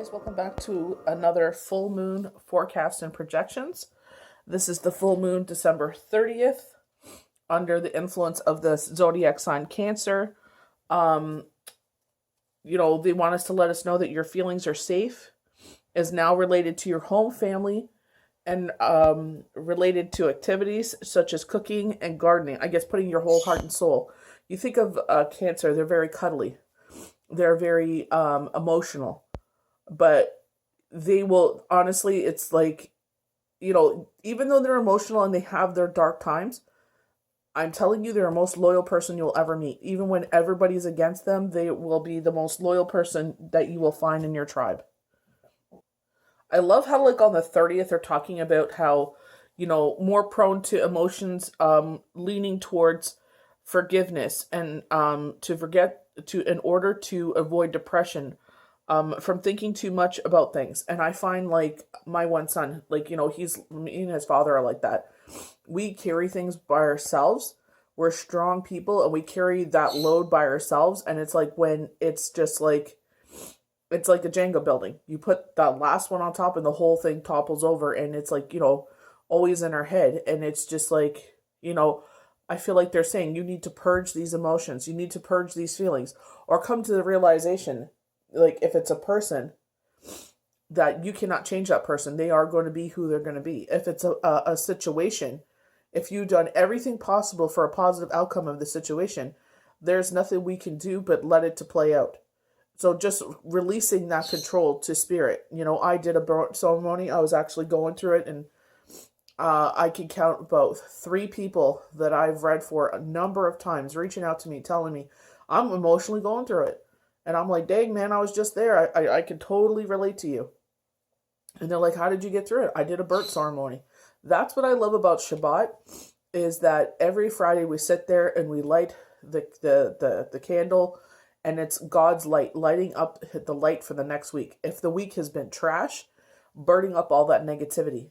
guys, welcome back to another full moon forecast and projections. This is the full moon December 30th under the influence of the zodiac sign Cancer. They want us to let us know that your feelings are safe, is now related to your home, family, and related to activities such as cooking and gardening. I guess putting your whole heart and soul. You think of Cancer, they're very cuddly. They're very emotional. But they will, honestly, it's like, even though they're emotional and they have their dark times, I'm telling you, they're the most loyal person you'll ever meet. Even when everybody's against them, they will be the most loyal person that you will find in your tribe. I love how, like, on the 30th, they're talking about how, more prone to emotions, leaning towards forgiveness and in order to avoid depression, from thinking too much about things. And I find, like, my one son, like, me and his father are like that. We carry things by ourselves. We're strong people and we carry that load by ourselves. And it's like when it's just like, it's like a Jenga building. You put that last one on top and the whole thing topples over, and it's like, always in our head. And it's just like, I feel like they're saying you need to purge these emotions. You need to purge these feelings, or come to the realization, like, if it's a person, that you cannot change that person. They are going to be who they're going to be. If it's a situation, if you've done everything possible for a positive outcome of the situation, there's nothing we can do but let it to play out. So just releasing that control to spirit. I did a burnt ceremony. I was actually going through it, and I can count about 3 people that I've read for a number of times reaching out to me, telling me, I'm emotionally going through it. And I'm like, dang, man, I was just there. I can totally relate to you. And they're like, how did you get through it? I did a burnt ceremony. That's what I love about Shabbat, is that every Friday we sit there and we light the candle, and it's God's light, lighting up the light for the next week. If the week has been trash, burning up all that negativity.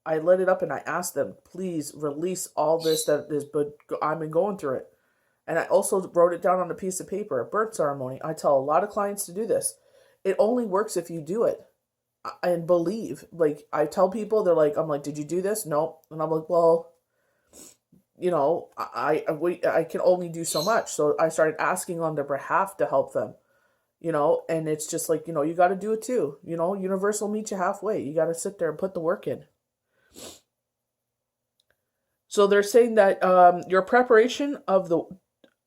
I lit it up and I asked them, please release all this that is, but I've been going through it. And I also wrote it down on a piece of paper, a burnt ceremony. I tell a lot of clients to do this. It only works if you do it and believe. Like, I tell people, I'm like, did you do this? No. And I'm like, well, I can only do so much. So I started asking on their behalf to help them, and it's just like, you got to do it too. Universe will meet you halfway. You got to sit there and put the work in. So they're saying that your preparation of the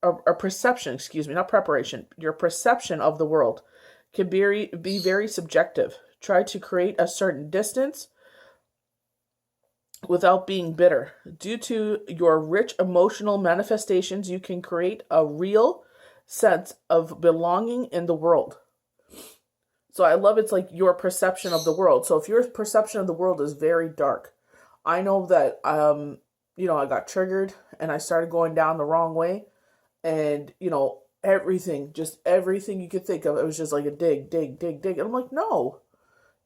or perception, not preparation, your perception of the world can be very subjective. Try to create a certain distance without being bitter. Due to your rich emotional manifestations, you can create a real sense of belonging in the world. So I love it's like your perception of the world. So if your perception of the world is very dark, I know that, I got triggered and I started going down the wrong way. And, everything you could think of, it was just like a dig. And I'm like, no,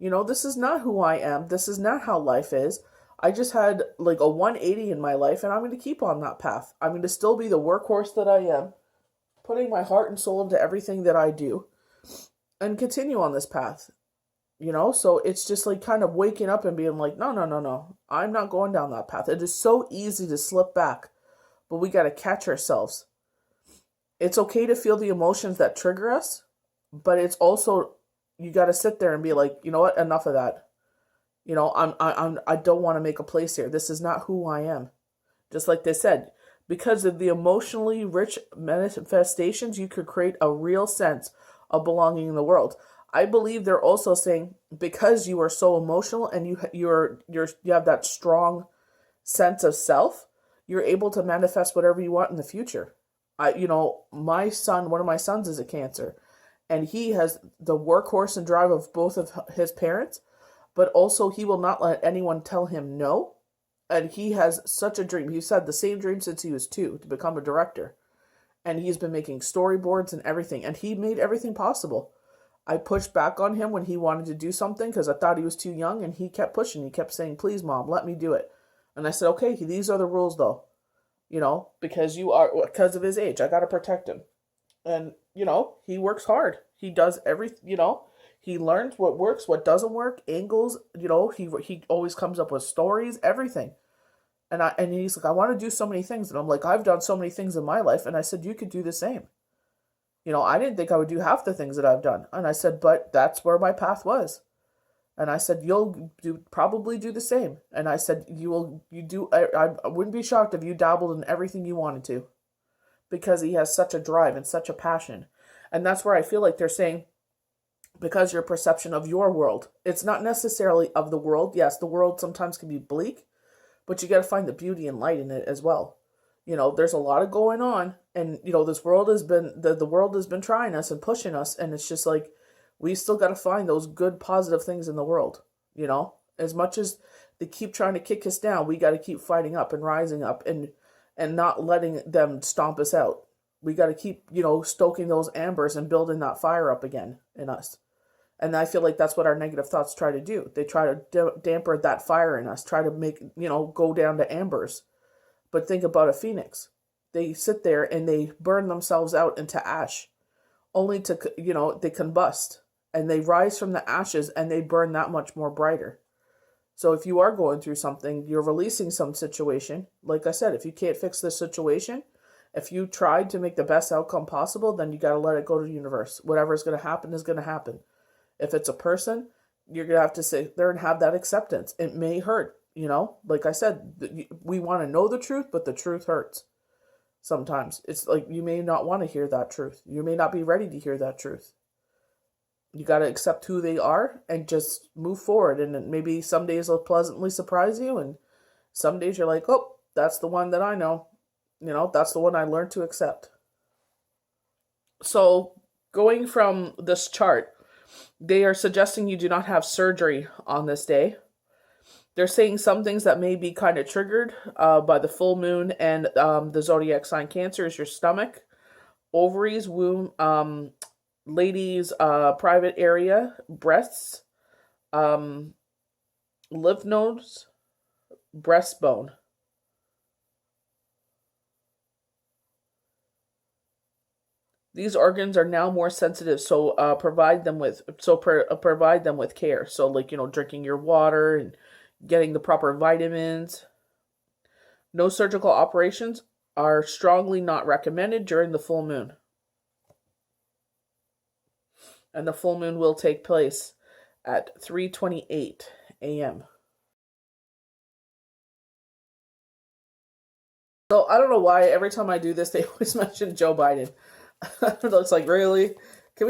this is not who I am. This is not how life is. I just had like a 180 in my life, and I'm going to keep on that path. I'm going to still be the workhorse that I am, putting my heart and soul into everything that I do, and continue on this path. So it's just like kind of waking up and being like, no, I'm not going down that path. It is so easy to slip back, but we got to catch ourselves. It's okay to feel the emotions that trigger us, but it's also, you got to sit there and be like, you know what, enough of that. I don't want to make a place here. This is not who I am. Just like they said, because of the emotionally rich manifestations, you could create a real sense of belonging in the world. I believe they're also saying, because you are so emotional and you have that strong sense of self, you're able to manifest whatever you want in the future. My son, one of my sons is a Cancer, and he has the workhorse and drive of both of his parents, but also he will not let anyone tell him no. And he has such a dream. He's had the same dream since he was 2, to become a director. And he's been making storyboards and everything, and he made everything possible. I pushed back on him when he wanted to do something because I thought he was too young, and he kept pushing. He kept saying, please, Mom, let me do it. And I said, okay, these are the rules, though. Because of his age, I got to protect him. And, he works hard. He does everything, He learns what works, what doesn't work, angles, he always comes up with stories, everything. And he's like, I want to do so many things. And I'm like, I've done so many things in my life. And I said, you could do the same. I didn't think I would do half the things that I've done. And I said, but that's where my path was. And I said, probably do the same. And I said, I wouldn't be shocked if you dabbled in everything you wanted to. Because he has such a drive and such a passion. And that's where I feel like they're saying, because your perception of your world, it's not necessarily of the world. Yes, the world sometimes can be bleak, but you got to find the beauty and light in it as well. There's a lot of going on, and this world has been the world has been trying us and pushing us, and it's just like we still got to find those good positive things in the world. As much as they keep trying to kick us down, we got to keep fighting up and rising up and not letting them stomp us out. We got to keep stoking those embers and building that fire up again in us. And I feel like that's what our negative thoughts try to do. They try to damper that fire in us, try to make, go down to embers. But think about a phoenix. They sit there and they burn themselves out into ash, only to, they combust. And they rise from the ashes and they burn that much more brighter. So if you are going through something, you're releasing some situation. Like I said, if you can't fix this situation, if you tried to make the best outcome possible, then you got to let it go to the universe. Whatever is going to happen is going to happen. If it's a person, you're going to have to sit there and have that acceptance. It may hurt, like I said, we want to know the truth, but the truth hurts. Sometimes it's like, you may not want to hear that truth. You may not be ready to hear that truth. You got to accept who they are and just move forward. And maybe some days will pleasantly surprise you. And some days you're like, oh, that's the one that I know. That's the one I learned to accept. So going from this chart, they are suggesting you do not have surgery on this day. They're saying some things that may be kind of triggered by the full moon and the zodiac sign Cancer is your stomach, ovaries, womb, ladies' private area, breasts, lymph nodes, breastbone. These organs are now more sensitive, so provide them with care. So like, drinking your water and getting the proper vitamins. No surgical operations are strongly not recommended during the full moon. And the full moon will take place at 3:28 a.m. So I don't know why every time I do this, they always mention Joe Biden. It's like, really? Can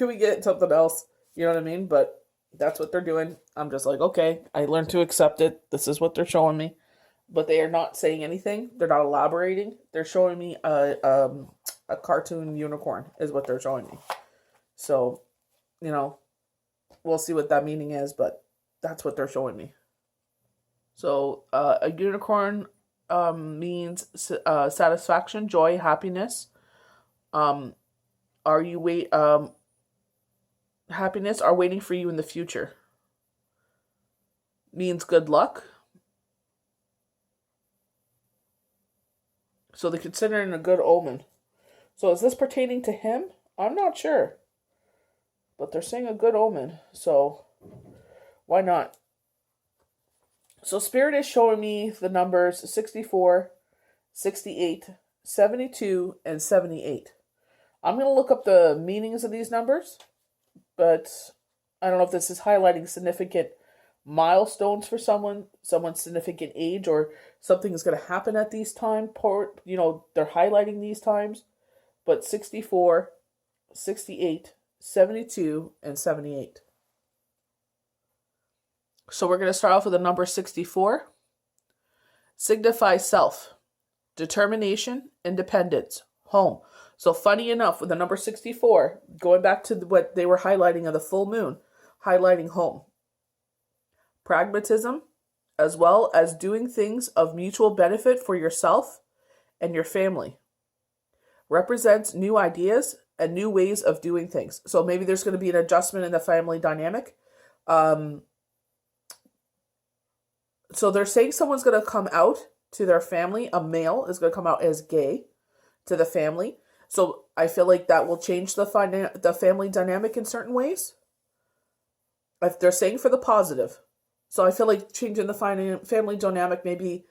we get something else? You know what I mean? But that's what they're doing. I'm just like, okay, I learned to accept it. This is what they're showing me. But they are not saying anything. They're not elaborating. They're showing me a cartoon unicorn is what they're showing me. So, we'll see what that meaning is, but that's what they're showing me. So, a unicorn means satisfaction, joy, happiness. Happiness are waiting for you in the future. Means good luck. So they're considering a good omen. So is this pertaining to him? I'm not sure. But they're saying a good omen. So why not? So Spirit is showing me the numbers 64, 68, 72, and 78. I'm going to look up the meanings of these numbers, but I don't know if this is highlighting significant milestones for someone's significant age, or something is going to happen at these times. They're highlighting these times, but 64, 68, 72, and 78. So we're going to start off with the number 64. Signifies self, determination, independence, home. So funny enough, with the number 64, going back to what they were highlighting of the full moon, highlighting home. Pragmatism, as well as doing things of mutual benefit for yourself and your family. Represents new ideas and new ways of doing things. So maybe there's going to be an adjustment in the family dynamic. So they're saying someone's going to come out to their family. A male is going to come out as gay to the family. So I feel like that will change the family dynamic in certain ways. if they're saying for the positive. So I feel like changing the family dynamic, maybe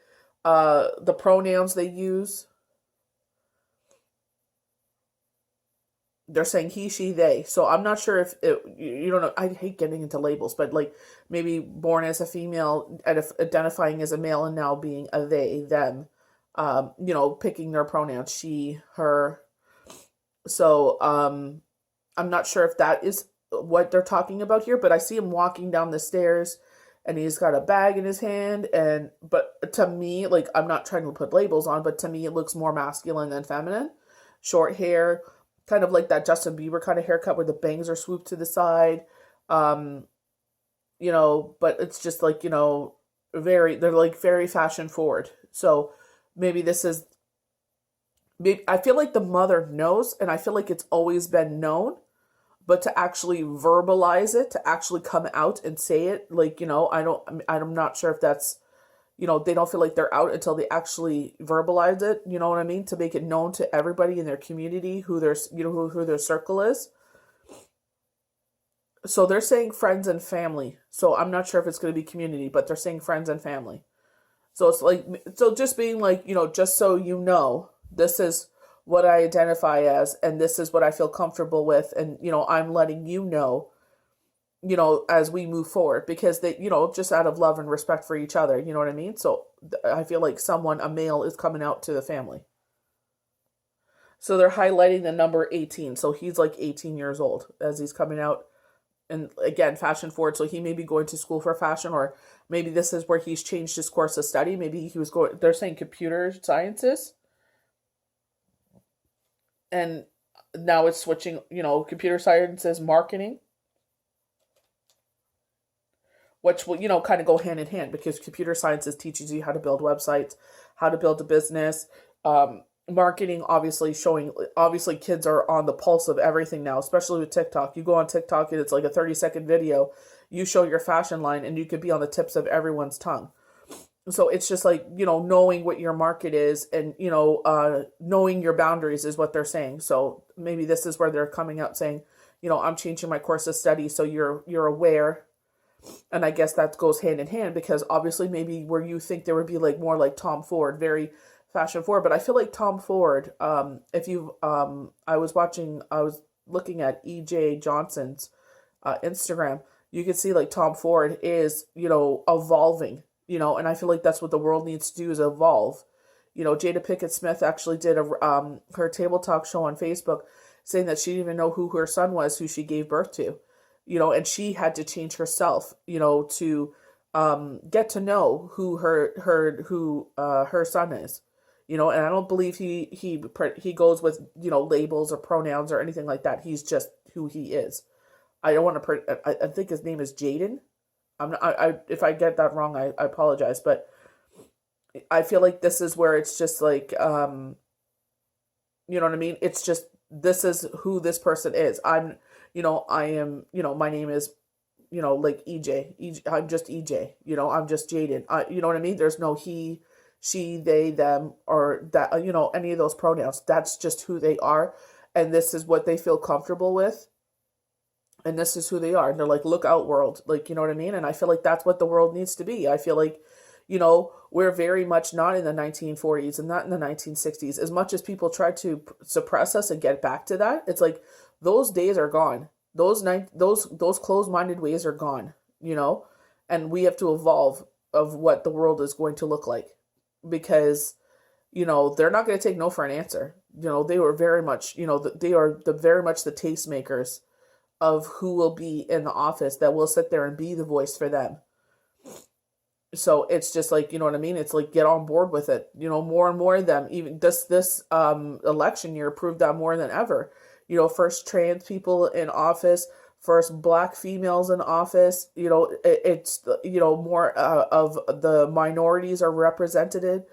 the pronouns they use. They're saying he, she, they. So I'm not sure if you don't know. I hate getting into labels, but like maybe born as a female, identifying as a male, and now being a they, them. Picking their pronouns, she, her. So I'm not sure if that is what they're talking about here, but I see him walking down the stairs and he's got a bag in his hand. But to me, like, I'm not trying to put labels on, but to me, it looks more masculine than feminine. Short hair, kind of like that Justin Bieber kind of haircut where the bangs are swooped to the side. But it's just like, they're like very fashion forward. So maybe this is, I feel like the mother knows, and I feel like it's always been known, but to actually verbalize it, to actually come out and say it, like, I'm not sure if that's, they don't feel like they're out until they actually verbalize it, you know what I mean? To make it known to everybody in their community who who their circle is. So they're saying friends and family. So I'm not sure if it's going to be community, but they're saying friends and family. So it's like, so just being like, just so you know, this is what I identify as, and this is what I feel comfortable with. And, I'm letting you know, as we move forward, because they, just out of love and respect for each other, you know what I mean? So I feel like a male is coming out to the family. So they're highlighting the number 18. So he's like 18 years old as he's coming out. And again, fashion forward. So he may be going to school for fashion, or maybe this is where he's changed his course of study. Maybe he was they're saying computer sciences. And now it's switching, computer sciences, marketing, which will, kind of go hand in hand, because computer sciences teaches you how to build websites, how to build a business. Marketing, obviously kids are on the pulse of everything now, especially with TikTok. You go on TikTok and it's like a 30-second video. You show your fashion line and you could be on the tips of everyone's tongue. So it's just like, knowing what your market is and, knowing your boundaries is what they're saying. So maybe this is where they're coming out saying, I'm changing my course of study so you're aware. And I guess that goes hand in hand, because obviously maybe where you think there would be like more like Tom Ford, very fashion forward. But I feel like Tom Ford, I was looking at EJ Johnson's Instagram, you could see like Tom Ford is, evolving. And I feel like that's what the world needs to do, is evolve. Jada Pinkett Smith actually did her table talk show on Facebook, saying that she didn't even know who her son was, who she gave birth to, and she had to change herself, to get to know who her son is, and I don't believe he goes with, labels or pronouns or anything like that. He's just who he is. I don't want to, I think his name is Jaden. If I get that wrong, I apologize, but I feel like this is where it's just like, you know what I mean? It's just, this is who this person is. I am, my name is, like EJ. I'm just EJ, I'm just Jaden. You know what I mean? There's no he, she, they, them, or that, any of those pronouns. That's just who they are. And this is what they feel comfortable with. And this is who they are. And they're like, look out, world. Like, you know what I mean? And I feel like that's what the world needs to be. I feel like, we're very much not in the 1940s and not in the 1960s. As much as people try to suppress us and get back to that, it's like those days are gone. Those closed-minded ways are gone, and we have to evolve of what the world is going to look like, because, they're not going to take no for an answer. They were very much, they are very much the tastemakers of who will be in the office, that will sit there and be the voice for them. So it's just like, you know what I mean? It's like, get on board with it. More and more of them, even this election year proved that more than ever. First trans people in office, first Black females in office, it's, more of the minorities are represented,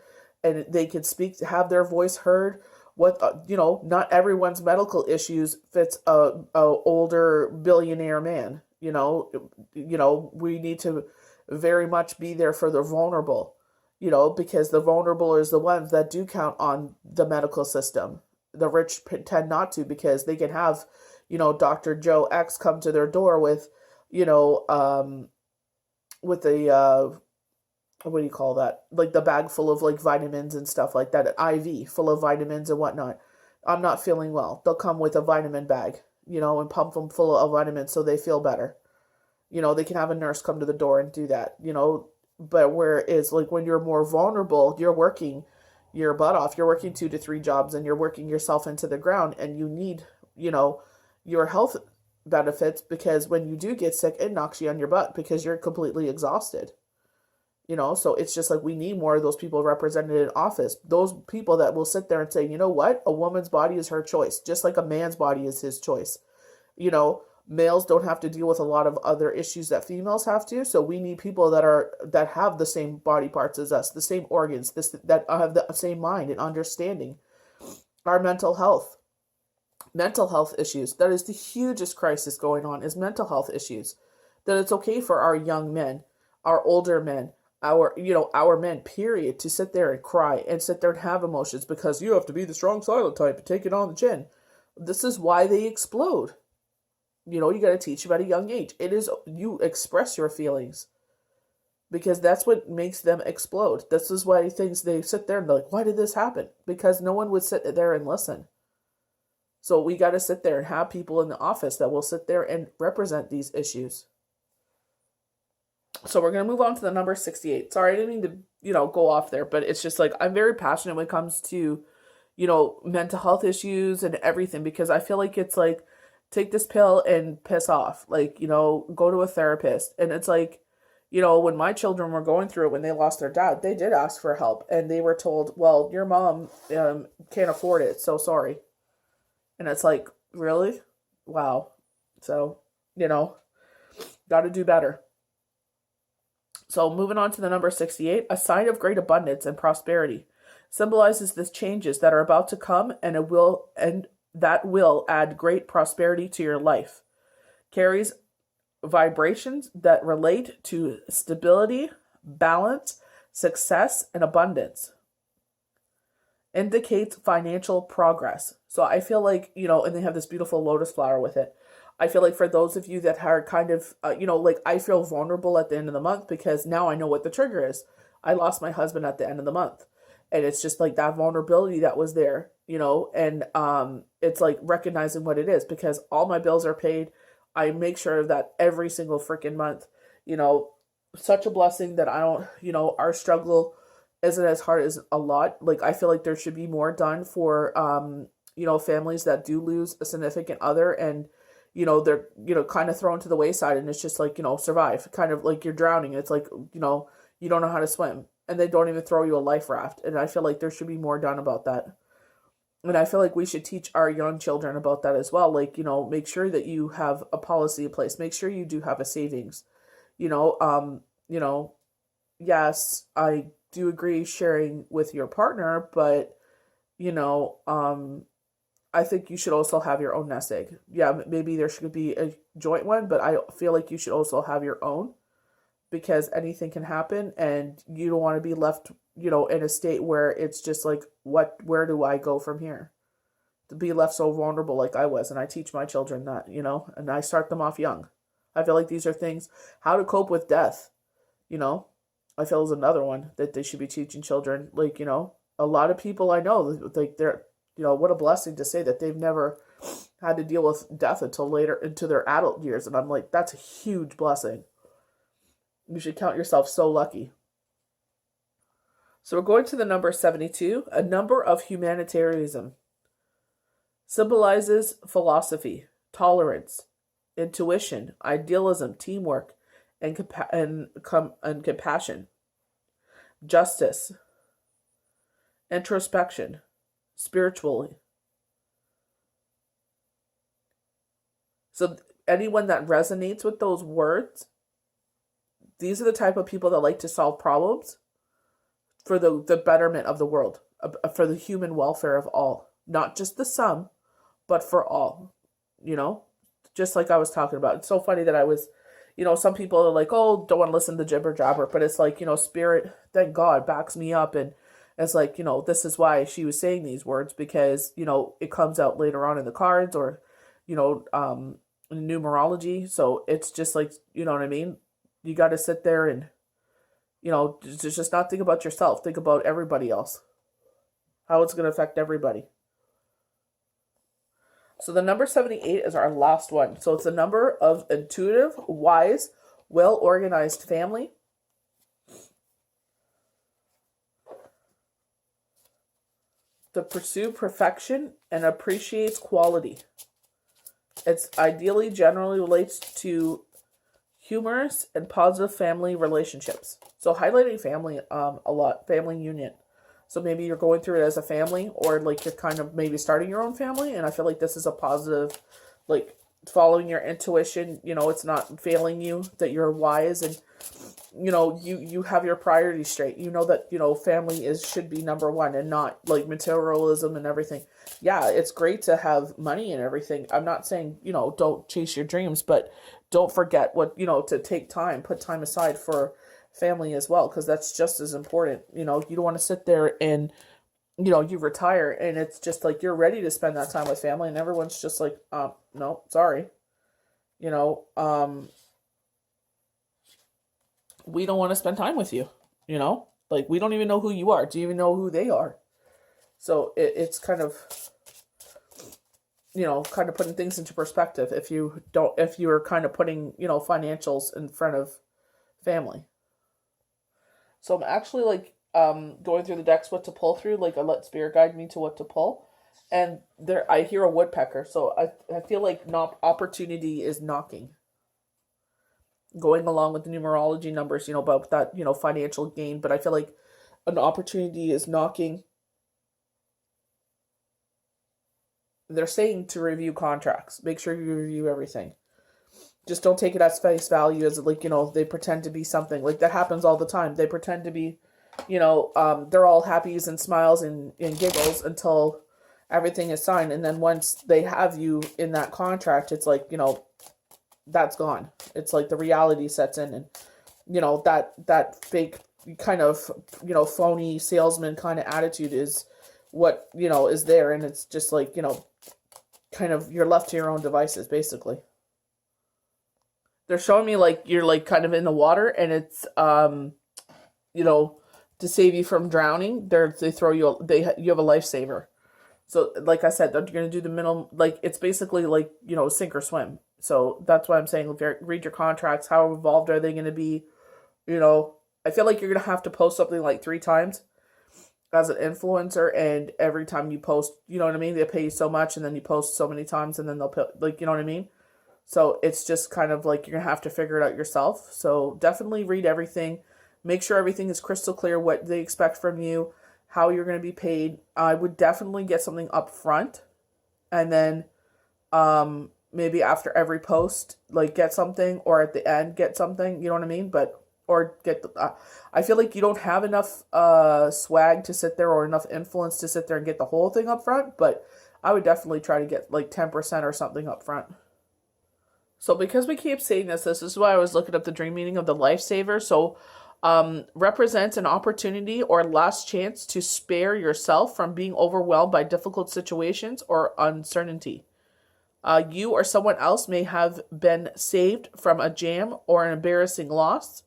and they can speak, have their voice heard. What, not everyone's medical issues fits a older billionaire man. We need to very much be there for the vulnerable, because the vulnerable is the ones that do count on the medical system. The rich tend not to, because they can have, Dr. Joe X come to their door with you know, with the, what do you call that? Like the bag full of like vitamins and stuff like that, an IV full of vitamins and whatnot. I'm not feeling well. They'll come with a vitamin bag, and pump them full of vitamins so they feel better. They can have a nurse come to the door and do that, but whereas like when you're more vulnerable, you're working your butt off. You're working 2 to 3 jobs and you're working yourself into the ground, and you need, your health benefits, because when you do get sick, it knocks you on your butt because you're completely exhausted. So it's just like we need more of those people represented in office. Those people that will sit there and say, you know what? A woman's body is her choice, just like a man's body is his choice. Males don't have to deal with a lot of other issues that females have to. So we need people that have the same body parts as us, the same organs, that have the same mind and understanding. Our mental health issues. That is the hugest crisis going on, is mental health issues. That it's okay for our young men, our older men, our men, period, to sit there and cry and sit there and have emotions, because you have to be the strong silent type and take it on the chin. This is why they explode. You got to teach them at a young age. It is, you express your feelings, because that's what makes them explode. This is why they sit there and they're like, why did this happen? Because no one would sit there and listen. So we got to sit there and have people in the office that will sit there and represent these issues. So we're going to move on to the number 68. Sorry, I didn't mean to, go off there, but it's just like, I'm very passionate when it comes to, mental health issues and everything, because I feel like it's like, take this pill and piss off. Like, go to a therapist. And it's like, when my children were going through it, when they lost their dad, they did ask for help. And they were told, well, your mom can't afford it. So sorry. And it's like, really? Wow. So, got to do better. So moving on to the number 68, a sign of great abundance and prosperity, symbolizes the changes that are about to come, and that will add great prosperity to your life. Carries vibrations that relate to stability, balance, success, and abundance. Indicates financial progress. So I feel like, and they have this beautiful lotus flower with it. I feel like for those of you that are kind of, like I feel vulnerable at the end of the month, because now I know what the trigger is. I lost my husband at the end of the month. And it's just like that vulnerability that was there, and it's like recognizing what it is, because all my bills are paid. I make sure of that every single freaking month. Such a blessing that I don't, our struggle isn't as hard as a lot. Like, I feel like there should be more done for, families that do lose a significant other, and, they're, kind of thrown to the wayside, and it's just like, survive, kind of like you're drowning. It's like, you don't know how to swim, and they don't even throw you a life raft. And I feel like there should be more done about that. And I feel like we should teach our young children about that as well. Like, make sure that you have a policy in place. Make sure you do have a savings. Yes, I do agree sharing with your partner, but, I think you should also have your own nest egg. Yeah, maybe there should be a joint one, but I feel like you should also have your own, because anything can happen, and you don't want to be left, in a state where it's just like, where do I go from here? To be left so vulnerable like I was. And I teach my children that, and I start them off young. I feel like these are things, how to cope with death, I feel is another one that they should be teaching children. Like, a lot of people I know, like they're, what a blessing to say that they've never had to deal with death until later into their adult years. And I'm like, that's a huge blessing. You should count yourself so lucky. So we're going to the number 72, a number of humanitarianism. Symbolizes philosophy, tolerance, intuition, idealism, teamwork, and compassion, justice, introspection, spiritually. So anyone that resonates with those words, these are the type of people that like to solve problems for the betterment of the world, for the human welfare of all, not just the some, but for all, just like I was talking about. It's so funny that I was, some people are like, oh, don't want to listen to jibber jabber, but it's like, spirit, thank God, backs me up. And it's like, this is why she was saying these words, because, it comes out later on in the cards, or, numerology. So it's just like, you know what I mean? You got to sit there and, just not think about yourself. Think about everybody else, how it's going to affect everybody. So the number 78 is our last one. So it's a number of intuitive, wise, well-organized family. That pursue perfection and appreciates quality. It's ideally generally relates to humorous and positive family relationships. So highlighting family a lot, family union. So maybe you're going through it as a family, or like you're kind of maybe starting your own family, and I feel like this is a positive, like following your intuition, it's not failing you, that you're wise, and you have your priorities straight. That family should be number one, and not like materialism and everything. Yeah, it's great to have money and everything. I'm not saying don't chase your dreams, but don't forget to take time, put time aside for family as well, because that's just as important. You don't want to sit there and you retire and it's just like you're ready to spend that time with family, and everyone's just like, no, sorry, we don't want to spend time with you. Like, we don't even know who you are. Do you even know who they are? So it's kind of putting things into perspective if you're kind of putting financials in front of family. So I'm actually like going through the decks what to pull through. Like, I let spirit guide me to what to pull, and there I hear a woodpecker. So I feel like opportunity is knocking. Going along with the numerology numbers, about that financial gain, but I feel like an opportunity is knocking. They're saying to review contracts. Make sure you review everything. Just don't take it at face value as like, they pretend to be something. Like, that happens all the time. They pretend to be, they're all happies and smiles and giggles until everything is signed. And then once they have you in that contract, it's like, that's gone. It's like the reality sets in, and, that fake kind of, phony salesman kind of attitude is what, is there. And it's just like, kind of, you're left to your own devices, basically. They're showing me like you're like kind of in the water, and it's to save you from drowning. They throw you you have a lifesaver. So like I said, they're going to do the minimum, like it's basically like sink or swim. So that's why I'm saying read your contracts. How involved are they going to be? I feel like you're going to have to post something like 3 times as an influencer, and every time you post, you know what I mean? They pay you so much, and then you post so many times, and then they'll put, like, you know what I mean? So it's just kind of like you're going to have to figure it out yourself. So definitely read everything. Make sure everything is crystal clear, what they expect from you, how you're going to be paid. I would definitely get something up front, and then maybe after every post, like get something, or at the end get something, you know what I mean? Or get I feel like you don't have enough swag to sit there, or enough influence to sit there and get the whole thing up front, but I would definitely try to get like 10% or something up front. So because we keep saying this is why I was looking up the dream meaning of the lifesaver. So represents an opportunity or last chance to spare yourself from being overwhelmed by difficult situations or uncertainty. You or someone else may have been saved from a jam or an embarrassing loss.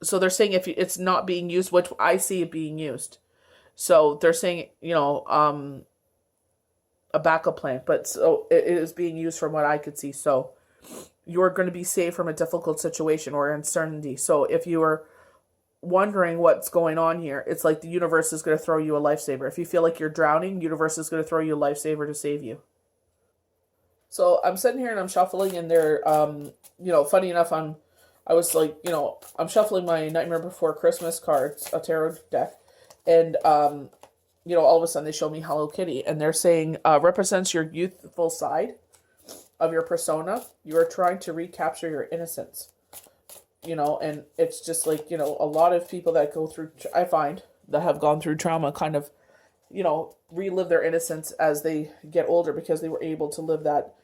So they're saying if it's not being used, which I see it being used. So they're saying, a backup plan, but so it is being used from what I could see. So you're going to be saved from a difficult situation or uncertainty. So if you are wondering what's going on here, it's like the universe is going to throw you a lifesaver. If you feel like you're drowning, universe is going to throw you a lifesaver to save you. So I'm sitting here and I'm shuffling, and they're, funny enough, I was like, I'm shuffling my Nightmare Before Christmas cards, a tarot deck, and all of a sudden they show me Hello Kitty, and they're saying represents your youthful side of your persona. You are trying to recapture your innocence. And it's just like, a lot of people that go through, I find, that have gone through trauma kind of, relive their innocence as they get older, because they were able to live that,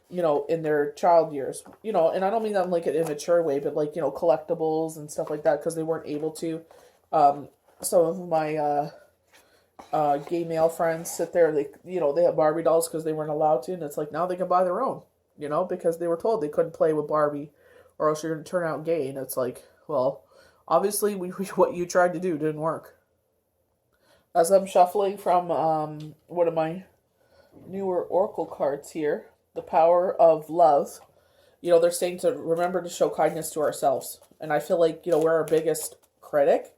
in their child years, and I don't mean that in like an immature way, but like, collectibles and stuff like that, because they weren't able to. Some of my, gay male friends sit there. They, they have Barbie dolls because they weren't allowed to, and it's like now they can buy their own. Because they were told they couldn't play with Barbie, or else you're gonna turn out gay. And it's like, well, obviously, what you tried to do didn't work. As I'm shuffling from one of my newer oracle cards here, the power of love. They're saying to remember to show kindness to ourselves, and I feel like we're our biggest critic.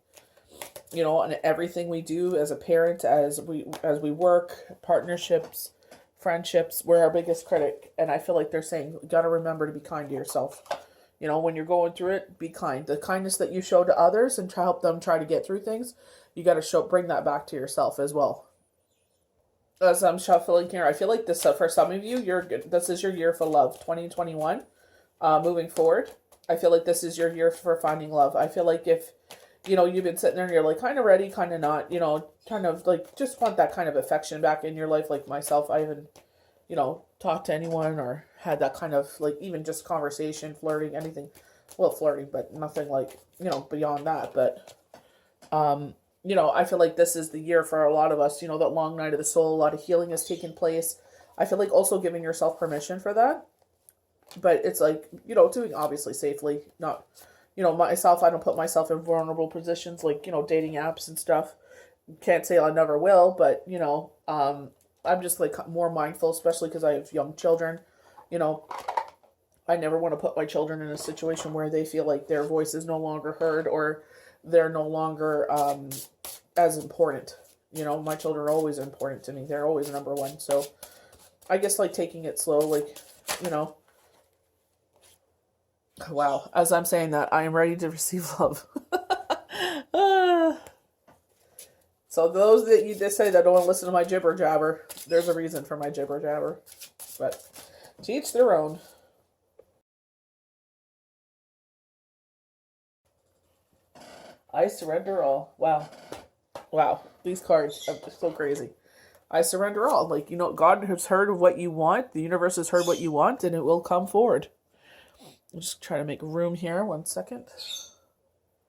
On everything we do as a parent, as we work, partnerships, friendships, we're our biggest critic. And I feel like they're saying, you got to remember to be kind to yourself. When you're going through it, be kind. The kindness that you show to others and to help them try to get through things, you got to bring that back to yourself as well. As I'm shuffling here, I feel like this, for some of you, this is your year for love, 2021. Moving forward, I feel like this is your year for finding love. I feel like if you've been sitting there and you're like kind of ready, kind of not, kind of like just want that kind of affection back in your life. Like myself, I haven't, talked to anyone or had that kind of like even just conversation, flirting, anything. Well, flirting, but nothing like, beyond that. But, I feel like this is the year for a lot of us, that long night of the soul, a lot of healing has taken place. I feel like also giving yourself permission for that. But it's like, doing obviously safely, not... myself, I don't put myself in vulnerable positions like, dating apps and stuff. Can't say I never will, but, I'm just like more mindful, especially because I have young children. I never want to put my children in a situation where they feel like their voice is no longer heard or they're no longer as important. My children are always important to me. They're always number one. So I guess like taking it slow, like, wow, as I'm saying that, I am ready to receive love. So those that you just say that don't want to listen to my jibber jabber, there's a reason for my jibber jabber. But to each their own. I surrender all. Wow. Wow. These cards are just so crazy. I surrender all. Like, God has heard of what you want. The universe has heard what you want, and it will come forward. I'm just trying to make room here. 1 second.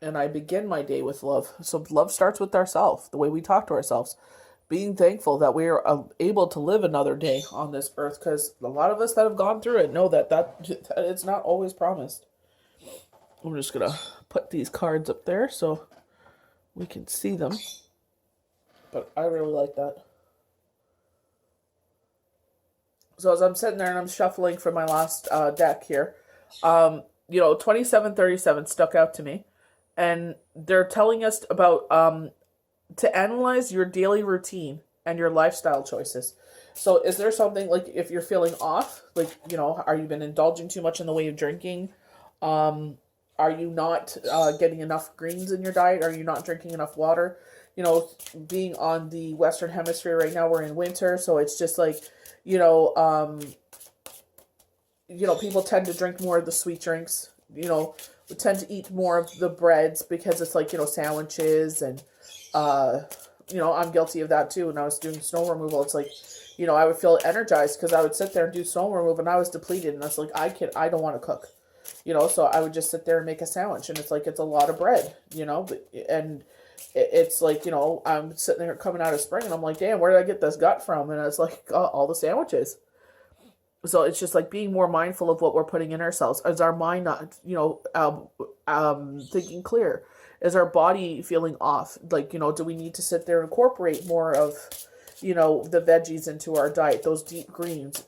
And I begin my day with love. So love starts with ourselves, the way we talk to ourselves. Being thankful that we are able to live another day on this earth. Because a lot of us that have gone through it know that it's not always promised. I'm just going to put these cards up there so we can see them. But I really like that. So as I'm sitting there and I'm shuffling for my last deck here, 2737 stuck out to me. And they're telling us about to analyze your daily routine and your lifestyle choices. So is there something, like, if you're feeling off, like, are you been indulging too much in the way of drinking? Are you not getting enough greens in your diet? Are you not drinking enough water? Being on the Western Hemisphere right now, we're in winter, so it's just like, people tend to drink more of the sweet drinks. We tend to eat more of the breads because it's like, sandwiches and, I'm guilty of that too. When I was doing snow removal, it's like, I would feel energized because I would sit there and do snow removal and I was depleted and I was like, I don't want to cook, so I would just sit there and make a sandwich and it's like, it's a lot of bread, and it's like, I'm sitting there coming out of spring and I'm like, damn, where did I get this gut from? And it's like, all the sandwiches. So it's just like being more mindful of what we're putting in ourselves. Is our mind not, thinking clear? Is our body feeling off? Like, do we need to sit there and incorporate more of, the veggies into our diet, those deep greens,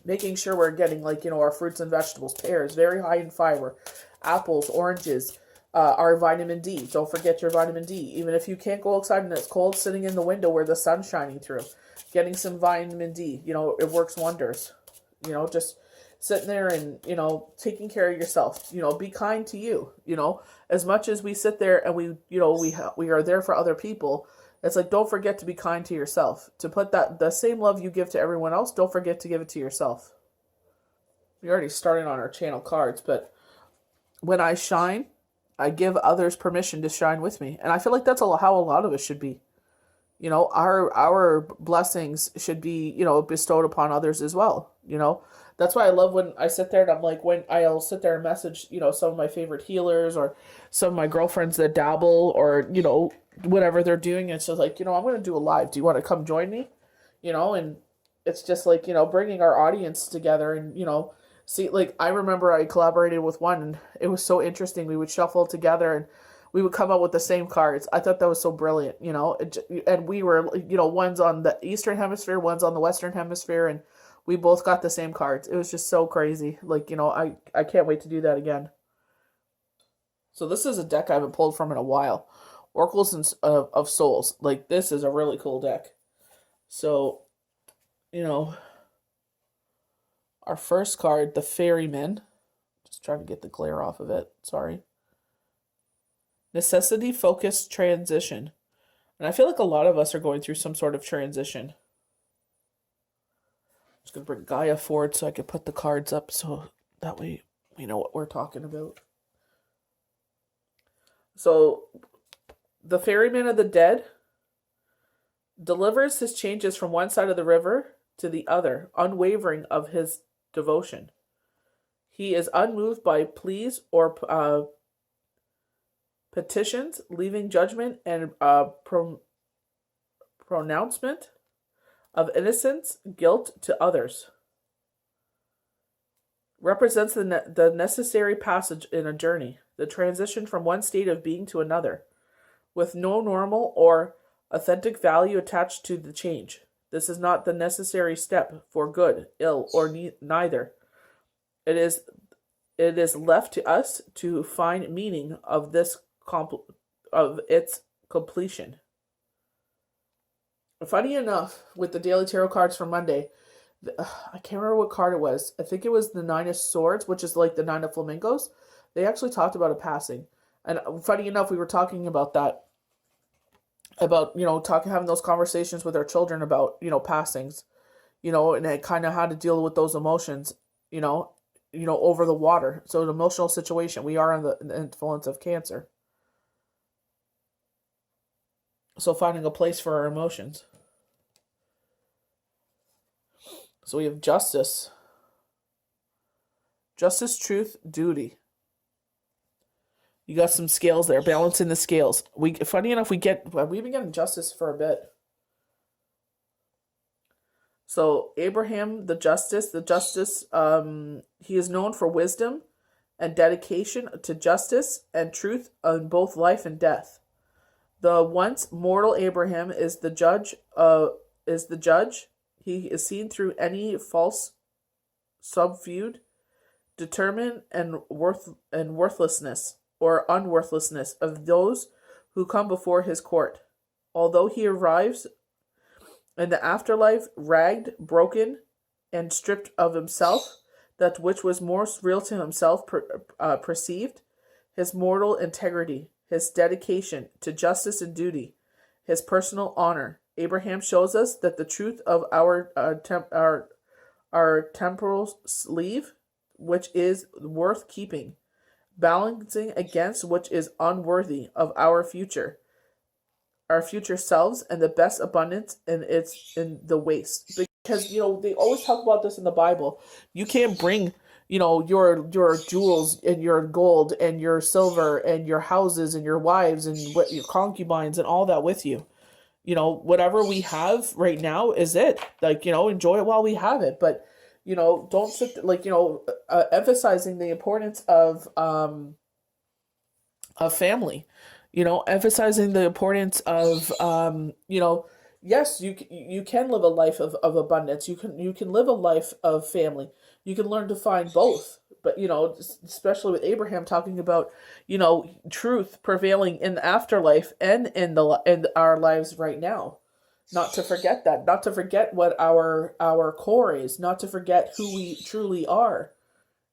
making sure we're getting like, our fruits and vegetables, pears, very high in fiber, apples, oranges, our vitamin D. Don't forget your vitamin D. Even if you can't go outside and it's cold, sitting in the window where the sun's shining through. Getting some vitamin D, it works wonders. Just sitting there and, taking care of yourself. Be kind to you. As much as we sit there and we are there for other people, it's like, don't forget to be kind to yourself. To put the same love you give to everyone else, don't forget to give it to yourself. We already started on our channel cards, but when I shine, I give others permission to shine with me. And I feel like that's how a lot of us should be. Our blessings should be, bestowed upon others as well. That's why I love when I sit there and I'm like, when I'll sit there and message, some of my favorite healers or some of my girlfriends that dabble or, whatever they're doing. It's just like, I'm going to do a live. Do you want to come join me? And it's just like, bringing our audience together and, see, like, I remember I collaborated with one and it was so interesting. We would shuffle together and we would come up with the same cards. I thought that was so brilliant, and we were, one's on the Eastern Hemisphere, one's on the Western Hemisphere, and we both got the same cards. It was just so crazy. Like, I can't wait to do that again. So this is a deck I haven't pulled from in a while. Oracles of Souls. Like, this is a really cool deck. So, our first card, the Ferryman. Just trying to get the glare off of it. Sorry. Necessity, focus, transition. And I feel like a lot of us are going through some sort of transition. I'm just going to bring Gaia forward so I can put the cards up so that way we know what we're talking about. So, the Ferryman of the Dead delivers his changes from one side of the river to the other, unwavering of his devotion. He is unmoved by pleas or petitions, leaving judgment and pronouncement of innocence, guilt to others. Represents the necessary passage in a journey, the transition from one state of being to another, with no normal or authentic value attached to the change. This is not the necessary step for good, ill, or neither. It is left to us to find meaning of this of its completion. Funny enough, with the Daily Tarot cards for Monday, I can't remember what card it was. I think it was the Nine of Swords, which is like the Nine of Flamingos. They actually talked about a passing. And funny enough, we were talking about that. About, having those conversations with our children about, passings. And it kind of how to deal with those emotions, over the water. So an emotional situation. We are under the influence of Cancer. So finding a place for our emotions. So we have justice. Justice, truth, duty. You got some scales there, balancing the scales. Funny enough, we've been getting justice for a bit. So Abraham, the justice, he is known for wisdom and dedication to justice and truth on both life and death. The once mortal Abraham is the judge. He is seen through any false subviewed, determined and worthlessness or unworthlessness of those who come before his court. Although he arrives in the afterlife ragged, broken, and stripped of himself, that which was most real to himself perceived, his mortal integrity, his dedication to justice and duty, his personal honor. Abraham shows us that the truth of our temporal sleeve, which is worth keeping, balancing against which is unworthy of our future selves, and the best abundance in the waste. Because they always talk about this in the Bible. You can't bring your jewels and your gold and your silver and your houses and your wives and your concubines and all that with you. Whatever we have right now is it. Like, enjoy it while we have it. But, don't sit, emphasizing the importance of family, emphasizing the importance of, yes, you can live a life of abundance. You can live a life of family. You can learn to find both. But, especially with Abraham talking about, truth prevailing in the afterlife and in our lives right now. Not to forget that. Not to forget what our core is. Not to forget who we truly are.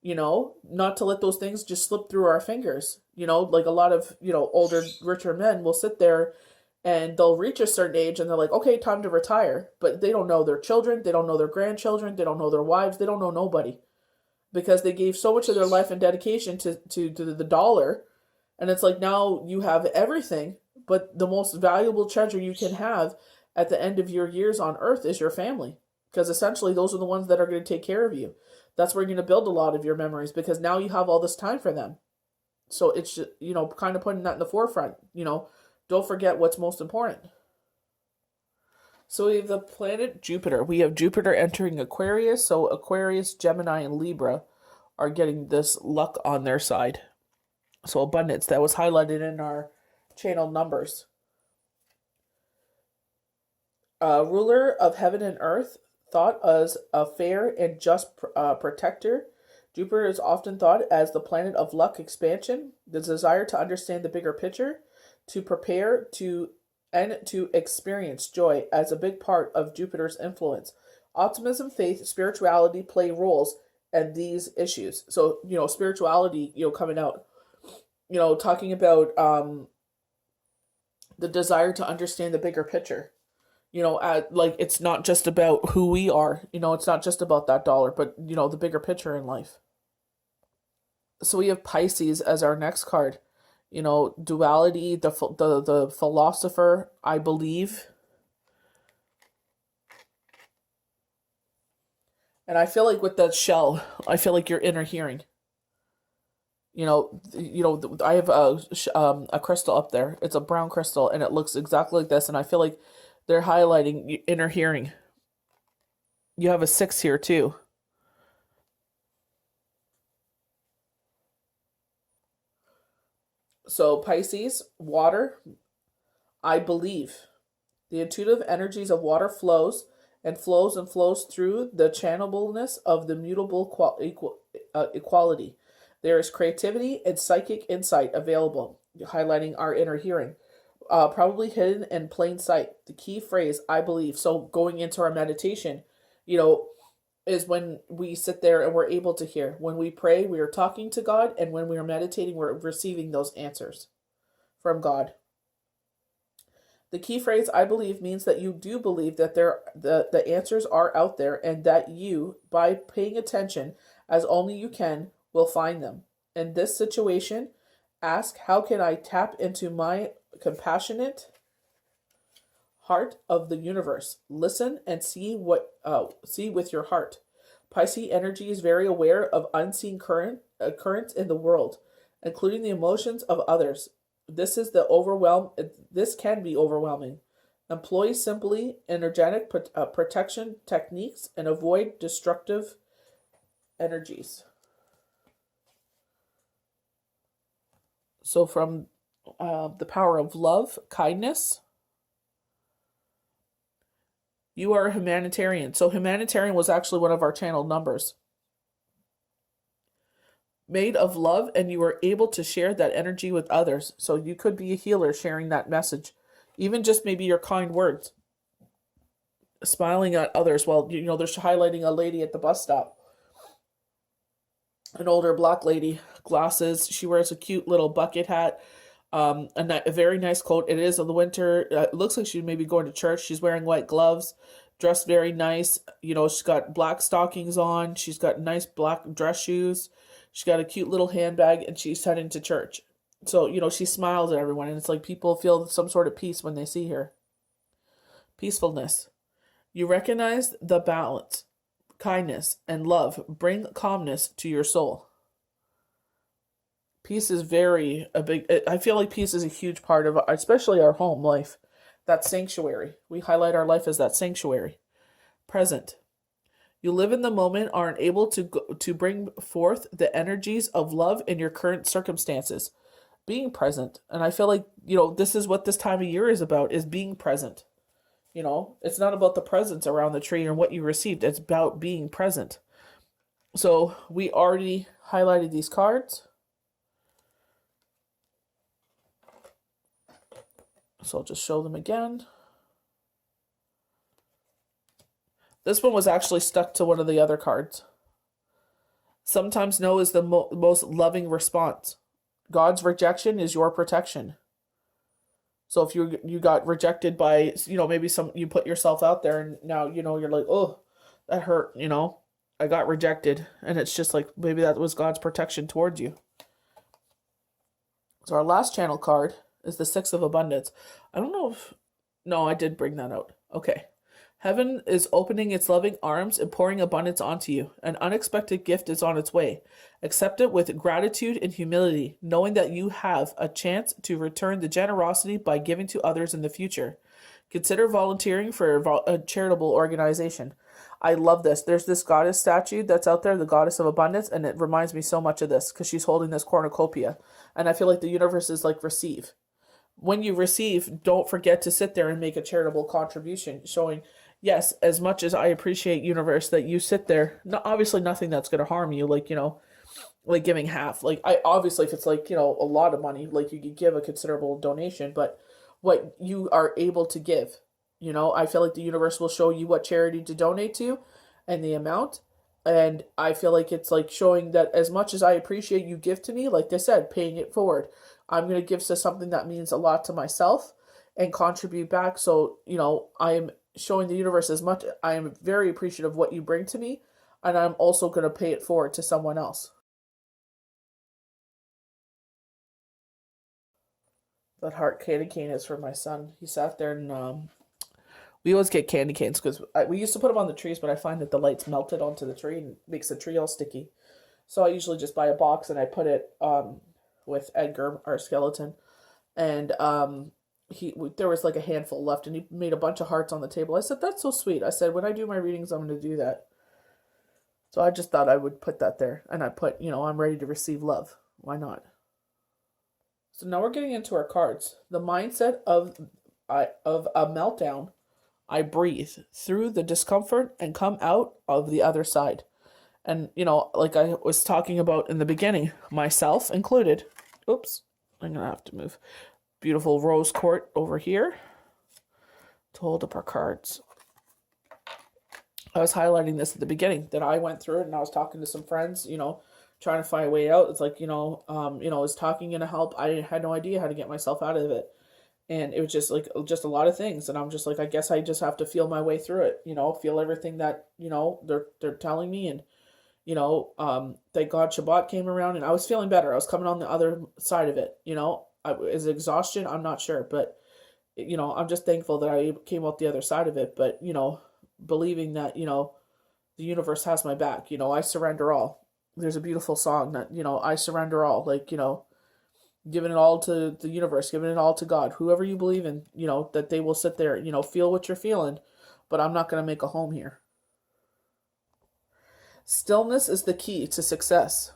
Not to let those things just slip through our fingers. Like a lot of, older, richer men will sit there and they'll reach a certain age and they're like, okay, time to retire. But they don't know their children. They don't know their grandchildren. They don't know their wives. They don't know nobody. Because they gave so much of their life and dedication to the dollar. And it's like, now you have everything, but the most valuable treasure you can have at the end of your years on earth is your family. Because essentially those are the ones that are going to take care of you. That's where you're going to build a lot of your memories, because now you have all this time for them. So it's, kind of putting that in the forefront. Don't forget what's most important. So we have the planet Jupiter. We have Jupiter entering Aquarius. So Aquarius, Gemini, and Libra are getting this luck on their side. So abundance, that was highlighted in our channel numbers. Ruler of heaven and earth, thought as a fair and just protector. Jupiter is often thought as the planet of luck expansion, the desire to understand the bigger picture, to prepare and to experience joy as a big part of Jupiter's influence. Optimism, faith, spirituality play roles in these issues. So, spirituality, coming out, talking about the desire to understand the bigger picture. It's not just about who we are, it's not just about that dollar, but, the bigger picture in life. So we have Pisces as our next card. Duality, the philosopher, I believe. And I feel like with that shell, I feel like your inner hearing. I have a crystal up there. It's a brown crystal, and it looks exactly like this. And I feel like they're highlighting inner hearing. You have a 6 here too. So Pisces, water, I believe. The intuitive energies of water flows through the channelableness of the mutable equality. There is creativity and psychic insight available, highlighting our inner hearing, probably hidden in plain sight. The key phrase, I believe. So going into our meditation, is when we sit there and we're able to hear. When we pray, we are talking to God, and when we are meditating, we're receiving those answers from God. The key phrase, I believe, means that you do believe that the answers are out there, and that you, by paying attention as only you can, will find them. In this situation, ask, how can I tap into my compassionate heart of the universe? Listen and see with your heart. Pisces energy is very aware of unseen currents in the world, including the emotions of others. This can be overwhelming. Employ simply energetic protection techniques and avoid destructive energies. So from the power of love, kindness. You are a humanitarian. So humanitarian was actually one of our channel numbers. Made of love, and you are able to share that energy with others. So you could be a healer sharing that message. Even just maybe your kind words. Smiling at others while, they're highlighting a lady at the bus stop. An older black lady, glasses. She wears a cute little bucket hat. A very nice coat. It is in the winter. It looks like she's maybe going to church. She's wearing white gloves, dressed very nice. She's got black stockings on. She's got nice black dress shoes. She's got a cute little handbag, and she's heading to church. So, she smiles at everyone, and it's like people feel some sort of peace when they see her. Peacefulness. You recognize the balance, kindness, and love bring calmness to your soul. Peace is I feel like peace is a huge part of, especially our home life. That sanctuary. We highlight our life as that sanctuary. Present. You live in the moment, are able to bring forth the energies of love in your current circumstances. Being present. And I feel like, this is what this time of year is about, is being present. It's not about the presents around the tree and what you received. It's about being present. So we already highlighted these cards. So I'll just show them again. This one was actually stuck to one of the other cards. Sometimes no is the most loving response. God's rejection is your protection. So if you got rejected by, maybe you put yourself out there, and now, you're like, oh, that hurt, I got rejected. And it's just like, maybe that was God's protection towards you. So our last channel card is the 6 of Abundance. I don't know no, I did bring that out. Okay. Heaven is opening its loving arms and pouring abundance onto you. An unexpected gift is on its way. Accept it with gratitude and humility, knowing that you have a chance to return the generosity by giving to others in the future. Consider volunteering for a charitable organization. I love this. There's this goddess statue that's out there, the goddess of abundance, and it reminds me so much of this because she's holding this cornucopia. And I feel like the universe is like receive. When you receive, don't forget to sit there and make a charitable contribution, showing, yes, as much as I appreciate universe that you sit there, obviously nothing that's going to harm you, like, like giving half. Like, I obviously, if it's like, a lot of money, like you could give a considerable donation, but what you are able to give, I feel like the universe will show you what charity to donate to and the amount. And I feel like it's like showing that as much as I appreciate you give to me, like they said, paying it forward, I'm going to give to something that means a lot to myself and contribute back. So, I am showing the universe as much. I am very appreciative of what you bring to me. And I'm also going to pay it forward to someone else. That heart candy cane is for my son. He sat there and we always get candy canes because we used to put them on the trees, but I find that the light's melted onto the tree and makes the tree all sticky. So I usually just buy a box and I put it with Edgar, our skeleton, and there was like a handful left, and he made a bunch of hearts on the table. I said, "That's so sweet." I said, "When I do my readings, I'm going to do that." So I just thought I would put that there, and I put, I'm ready to receive love. Why not? So now we're getting into our cards. The mindset of a meltdown. I breathe through the discomfort and come out of the other side. And, like I was talking about in the beginning, myself included. Oops, I'm going to have to move. Beautiful rose quartz over here to hold up our cards. I was highlighting this at the beginning, that I went through it, and I was talking to some friends, trying to find a way out. It's like, is talking going to help? I had no idea how to get myself out of it. And it was just a lot of things. And I'm just like, I guess I just have to feel my way through it, feel everything that, they're telling me. And, thank God Shabbat came around and I was feeling better. I was coming on the other side of it, Is it exhaustion? I'm not sure, but, I'm just thankful that I came out the other side of it. But, believing that, the universe has my back, I surrender all. There's a beautiful song that, I surrender all, like, giving it all to the universe, giving it all to God, whoever you believe in, that they will sit there, feel what you're feeling, but I'm not going to make a home here. Stillness is the key to success.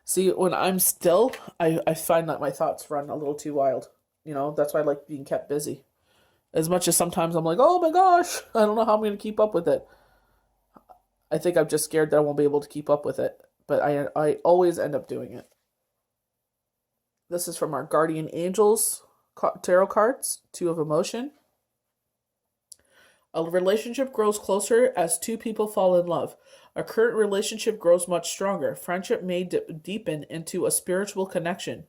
See, when I'm still, I find that my thoughts run a little too wild. That's why I like being kept busy. As much as sometimes I'm like, oh my gosh, I don't know how I'm going to keep up with it. I think I'm just scared that I won't be able to keep up with it, but I always end up doing it. This is from our Guardian Angels tarot cards, Two of Emotion. A relationship grows closer as two people fall in love. A current relationship grows much stronger. Friendship may deepen into a spiritual connection.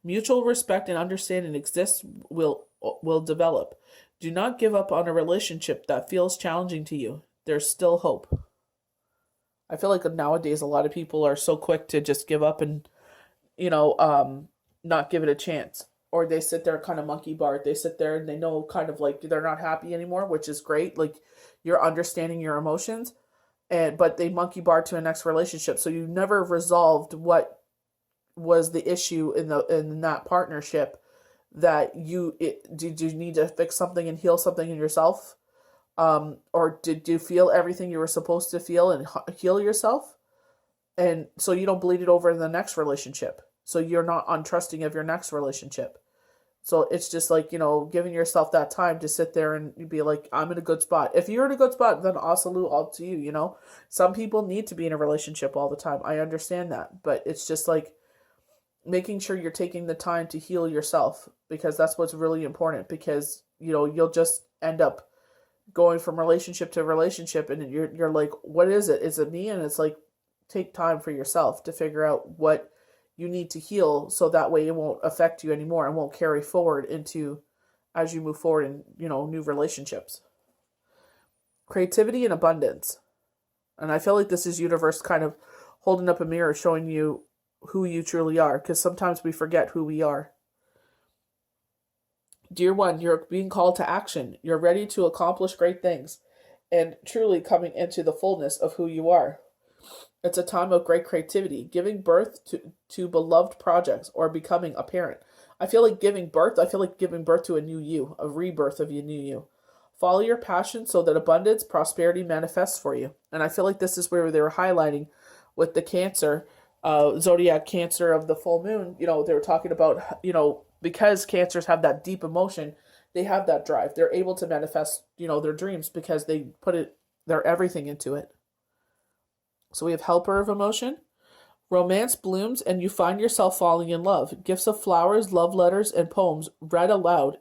Mutual respect and understanding exists will develop. Do not give up on a relationship that feels challenging to you. There's still hope. I feel like nowadays a lot of people are so quick to just give up and, not give it a chance. Or they sit there kind of monkey barred. They sit there and they know kind of like they're not happy anymore, which is great. Like you're understanding your emotions, but they monkey bar to a next relationship. So you never resolved what was the issue in that partnership. Did you need to fix something and heal something in yourself? Or did you feel everything you were supposed to feel and heal yourself? And so you don't bleed it over in the next relationship. So you're not untrusting of your next relationship. So it's just like, giving yourself that time to sit there and be like, I'm in a good spot. If you're in a good spot, then all salute all to you, Some people need to be in a relationship all the time. I understand that. But it's just like making sure you're taking the time to heal yourself, because that's what's really important, because, you'll just end up going from relationship to relationship and you're like, what is it? Is it me? And it's like, take time for yourself to figure out what you need to heal, so that way it won't affect you anymore and won't carry forward into as you move forward in, new relationships. Creativity and abundance. And I feel like this is universe kind of holding up a mirror showing you who you truly are, because sometimes we forget who we are. Dear one, you're being called to action. You're ready to accomplish great things and truly coming into the fullness of who you are. It's a time of great creativity, giving birth to beloved projects or becoming a parent. I feel like giving birth to a new you, a rebirth of your new you. Follow your passion so that abundance, prosperity manifests for you. And I feel like this is where they were highlighting with the Cancer, zodiac Cancer of the full moon. They were talking about, because Cancers have that deep emotion, they have that drive. They're able to manifest, their dreams because they put their everything into it. So we have helper of emotion. Romance blooms and you find yourself falling in love. Gifts of flowers, love letters, and poems read aloud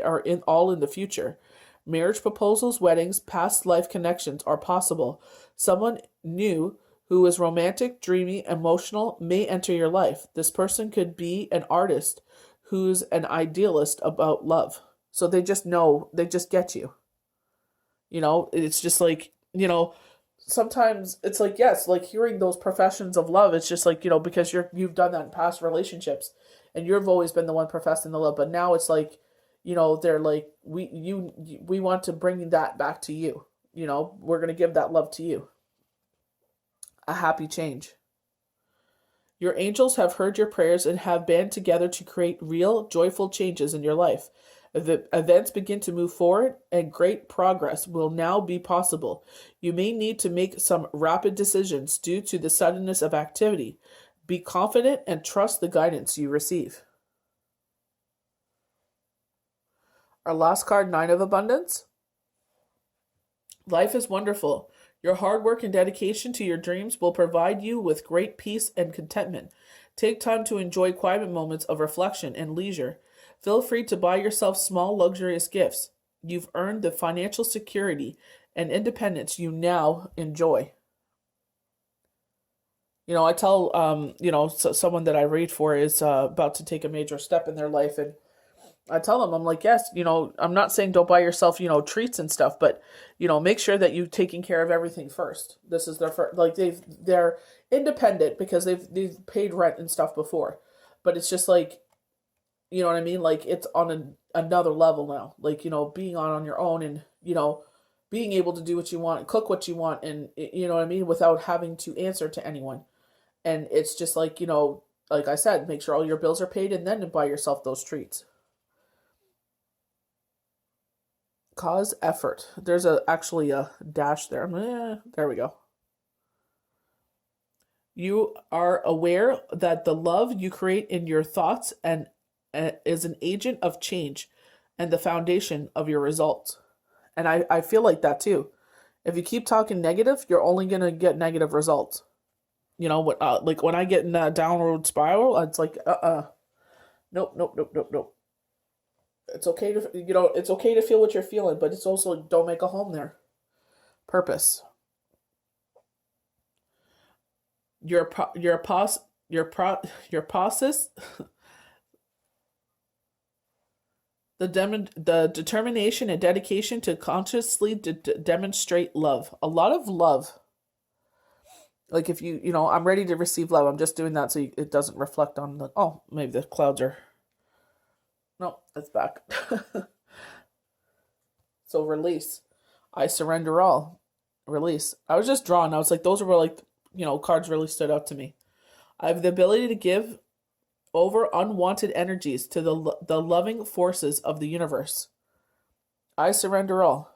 are in the future. Marriage proposals, weddings, past life connections are possible. Someone new who is romantic, dreamy, emotional may enter your life. This person could be an artist who's an idealist about love. So they just know, they just get you. It's just like, sometimes it's like, yes, like hearing those professions of love, it's just like, because you've done that in past relationships and you've always been the one professing the love, but now it's like, they're like, we want to bring that back to you. We're going to give that love to you. A happy change. Your angels have heard your prayers and have band together to create real, joyful changes in your life. The events begin to move forward and great progress will now be possible. You may need to make some rapid decisions due to the suddenness of activity. Be confident and trust the guidance you receive. Our last card, Nine of Abundance. Life is wonderful. Your hard work and dedication to your dreams will provide you with great peace and contentment. Take time to enjoy quiet moments of reflection and leisure. Feel free to buy yourself small, luxurious gifts. You've earned the financial security and independence you now enjoy. I tell, someone that I read for is about to take a major step in their life, and I tell them, I'm like, yes, I'm not saying don't buy yourself, treats and stuff, but, make sure that you're taking care of everything first. This is their first, like they're independent because they've paid rent and stuff before, but it's just like, you know what I mean? Like it's on another level now, like, being on your own and, being able to do what you want, cook what you want. And you know what I mean? Without having to answer to anyone. And it's just like, like I said, make sure all your bills are paid and then buy yourself those treats. Cause effort. There's actually a dash there. There we go. You are aware that the love you create in your thoughts and is an agent of change and the foundation of your results. And I feel like that too. If you keep talking negative, you're only going to get negative results. Like when I get in that downward spiral, it's like, nope. It's okay to, it's okay to feel what you're feeling, but it's also don't make a home there. Purpose. Your process, the determination and dedication to consciously demonstrate love. A lot of love. Like if I'm ready to receive love. I'm just doing that so it doesn't reflect on maybe the clouds are. No, it's back. So release. I surrender all. Release. I was just drawn. I was like, those were like, cards really stood out to me. I have the ability to give over unwanted energies to the loving forces of the universe. I surrender all.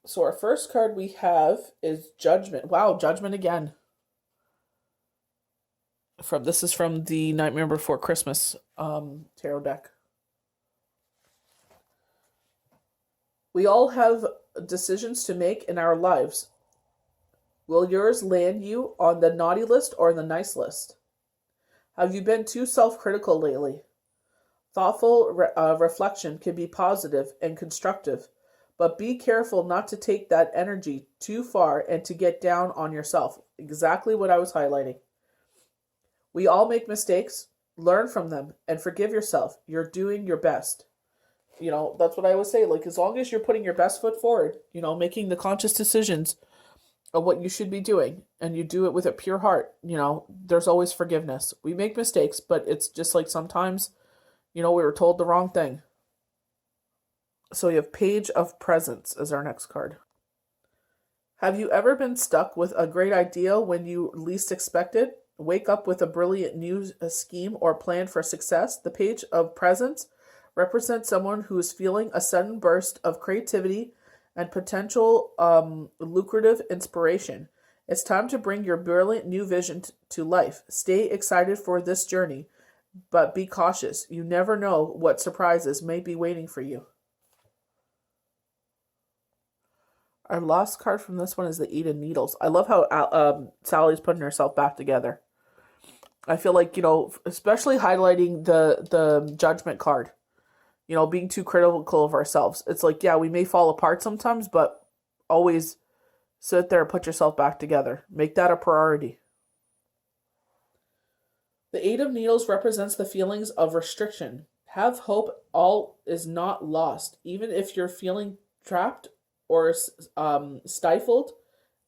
So our first card we have is Judgment. Wow, Judgment again. This is from the Nightmare Before Christmas tarot deck. We all have decisions to make in our lives. Will yours land you on the naughty list or the nice list? Have you been too self-critical lately? Thoughtful reflection can be positive and constructive, but be careful not to take that energy too far and to get down on yourself. Exactly what I was highlighting. We all make mistakes. Learn from them and forgive yourself. You're doing your best. That's what I always say. Like, as long as you're putting your best foot forward, making the conscious decisions of what you should be doing, and you do it with a pure heart, there's always forgiveness. We make mistakes, but it's just like sometimes, we were told the wrong thing. So we have Page of Presence as our next card. Have you ever been stuck with a great idea when you least expected? Wake up with a brilliant new scheme or plan for success. The Page of Presence represents someone who is feeling a sudden burst of creativity and potential lucrative inspiration. It's time to bring your brilliant new vision to life. Stay excited for this journey, but be cautious. You never know what surprises may be waiting for you. Our last card from this one is the Eight of Needles. I love how Sally's putting herself back together. I feel like, especially highlighting the Judgment card, being too critical of ourselves. It's like, yeah, we may fall apart sometimes, but always sit there and put yourself back together. Make that a priority. The Eight of Needles represents the feelings of restriction. Have hope, all is not lost. Even if you're feeling trapped or stifled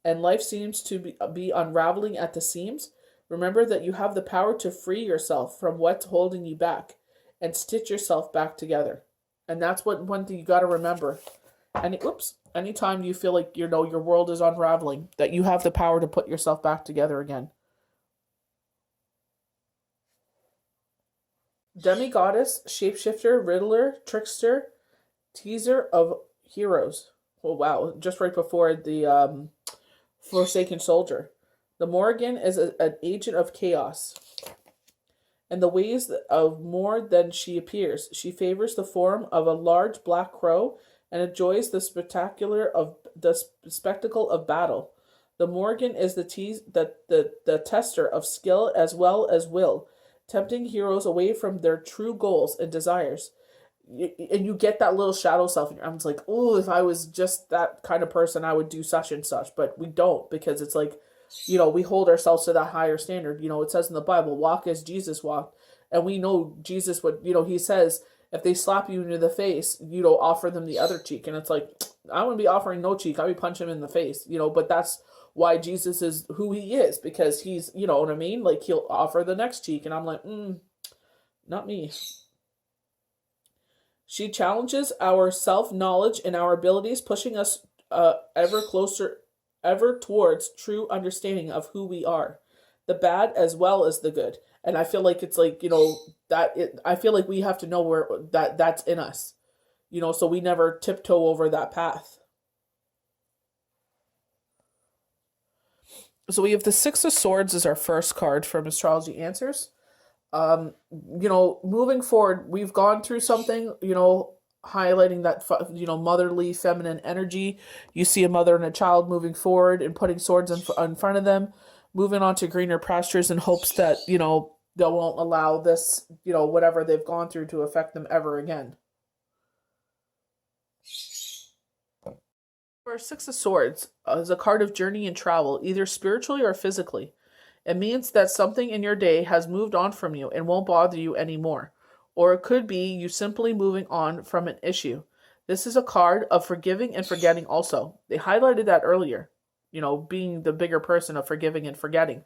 and life seems to be unraveling at the seams, remember that you have the power to free yourself from what's holding you back and stitch yourself back together. And that's one thing you got to remember. Anytime you feel like your world is unraveling, that you have the power to put yourself back together again. Demi-goddess, shapeshifter, riddler, trickster, teaser of heroes. Oh wow, just right before the Forsaken Soldier. The Morrigan is an agent of chaos, and the ways of more than she appears. She favors the form of a large black crow and enjoys the spectacle of battle. The Morrigan is the tester of skill as well as will, tempting heroes away from their true goals and desires. And you get that little shadow self in your arms, like, oh, if I was just that kind of person, I would do such and such. But we don't, because it's like, we hold ourselves to that higher standard. It says in the Bible, walk as Jesus walked. And we know Jesus would, he says, if they slap you into the face, offer them the other cheek. And it's like, I wouldn't be offering no cheek. I'd be punching him in the face, but that's why Jesus is who he is, because he's, you know what I mean? Like, he'll offer the next cheek. And I'm like, not me. She challenges our self-knowledge and our abilities, pushing us ever towards true understanding of who we are, the bad as well as the good. And I feel like it's like, I feel like we have to know where that's in us, so we never tiptoe over that path. So we have the Six of Swords as our first card from Astrology Answers. Moving forward, we've gone through something, highlighting that, motherly feminine energy. You see a mother and a child moving forward and putting swords in front of them, moving on to greener pastures in hopes that, they won't allow this, whatever they've gone through to affect them ever again. For Six of Swords is a card of journey and travel, either spiritually or physically. It means that something in your day has moved on from you and won't bother you anymore. Or it could be you simply moving on from an issue. This is a card of forgiving and forgetting also. They highlighted that earlier, being the bigger person of forgiving and forgetting,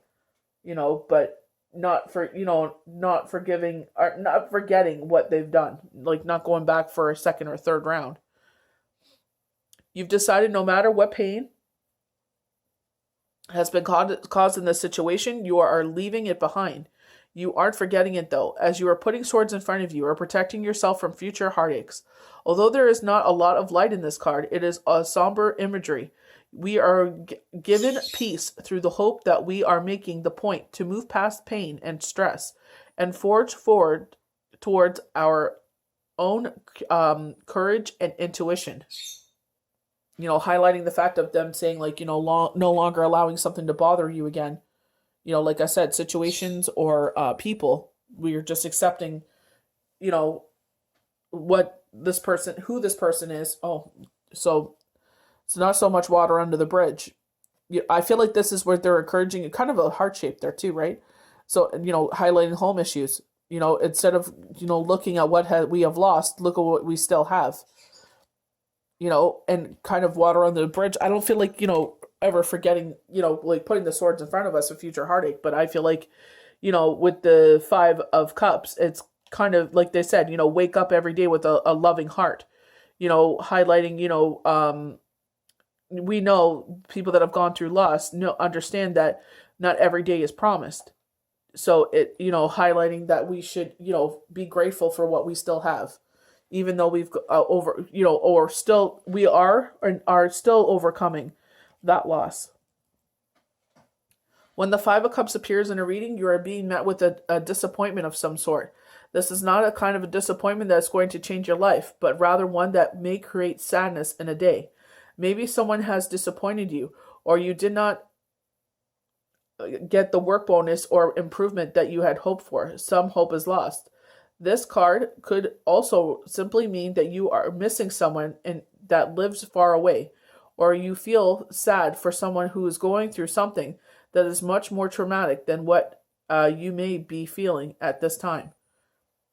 but not forgiving or not forgetting what they've done, like not going back for a second or third round. You've decided no matter what pain has been caused in this situation, you are leaving it behind. You aren't forgetting it though, as you are putting swords in front of you or protecting yourself from future heartaches. Although there is not a lot of light in this card, it is a somber imagery. We are given peace through the hope that we are making the point to move past pain and stress and forge forward towards our own courage and intuition. Highlighting the fact of them saying, like, no longer allowing something to bother you again. Like I said, situations or people, we're just accepting, what this person, who this person is. Oh, so it's not so much water under the bridge. I feel like this is where they're encouraging kind of a heart shape there too, right? So, highlighting home issues, instead of, looking at what we have lost, look at what we still have. And kind of water under the bridge. I don't feel like, ever forgetting, like putting the swords in front of us for future heartache. But I feel like, with the Five of Cups, it's kind of like they said, wake up every day with a loving heart, highlighting, we know people that have gone through loss understand that not every day is promised. So it, highlighting that we should, be grateful for what we still have, even though we've or still we are and are still overcoming that loss. When the Five of Cups appears in a reading, you are being met with a disappointment of some sort. This is not a kind of a disappointment that's going to change your life, but rather one that may create sadness in a day. Maybe someone has disappointed you, or you did not get the work bonus or improvement that you had hoped for. Some hope is lost. This card could also simply mean that you are missing someone that lives far away, or you feel sad for someone who is going through something that is much more traumatic than what you may be feeling at this time.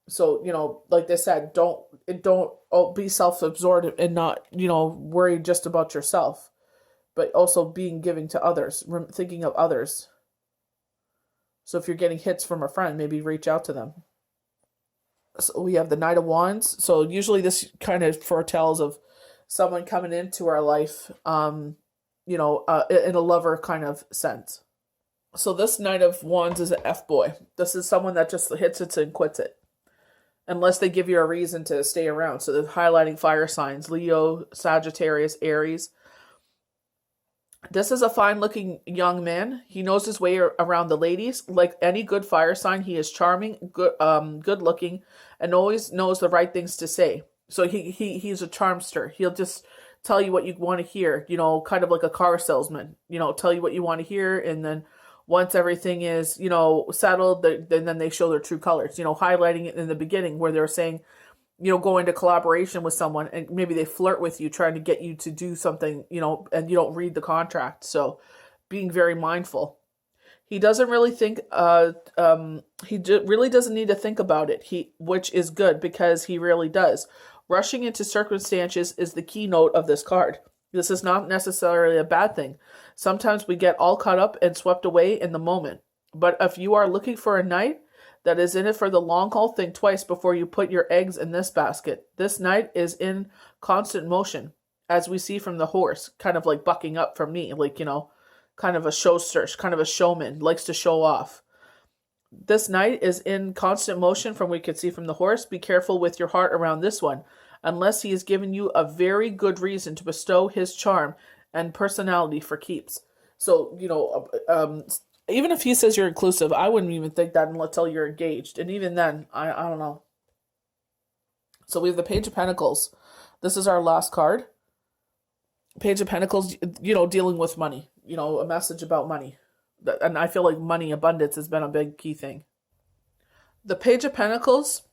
So, like they said, don't be self-absorbed and not, worry just about yourself, but also being giving to others, thinking of others. So if you're getting hits from a friend, maybe reach out to them. So we have the Knight of Wands. So usually this kind of foretells of someone coming into our life, in a lover kind of sense. So this Knight of Wands is an F-boy. This is someone that just hits it and quits it, unless they give you a reason to stay around. So they're highlighting fire signs: Leo, Sagittarius, Aries. This is a fine-looking young man. He knows his way around the ladies. Like any good fire sign, he is charming, good-looking, and always knows the right things to say. So he's a charmster. He'll just tell you what you want to hear, kind of like a car salesman. Tell you what you want to hear, and then once everything is, settled, then they show their true colors, highlighting it in the beginning where they're saying, go into collaboration with someone and maybe they flirt with you, trying to get you to do something, and you don't read the contract. So being very mindful. He doesn't really think, really doesn't need to think about it, which is good because he really does. Rushing into circumstances is the keynote of this card. This is not necessarily a bad thing. Sometimes we get all caught up and swept away in the moment. But if you are looking for a knight that is in it for the long haul, think twice before you put your eggs in this basket. This knight is in constant motion, as we see from the horse, kind of like bucking up from me, like, kind of a show search, kind of a showman, likes to show off. This knight is in constant motion from what we could see from the horse. Be careful with your heart around this one, unless he has given you a very good reason to bestow his charm and personality for keeps. So, even if he says you're inclusive, I wouldn't even think that until you're engaged. And even then, I don't know. So we have the Page of Pentacles. This is our last card. Page of Pentacles, dealing with money. A message about money. And I feel like money abundance has been a big key thing. The Page of Pentacles,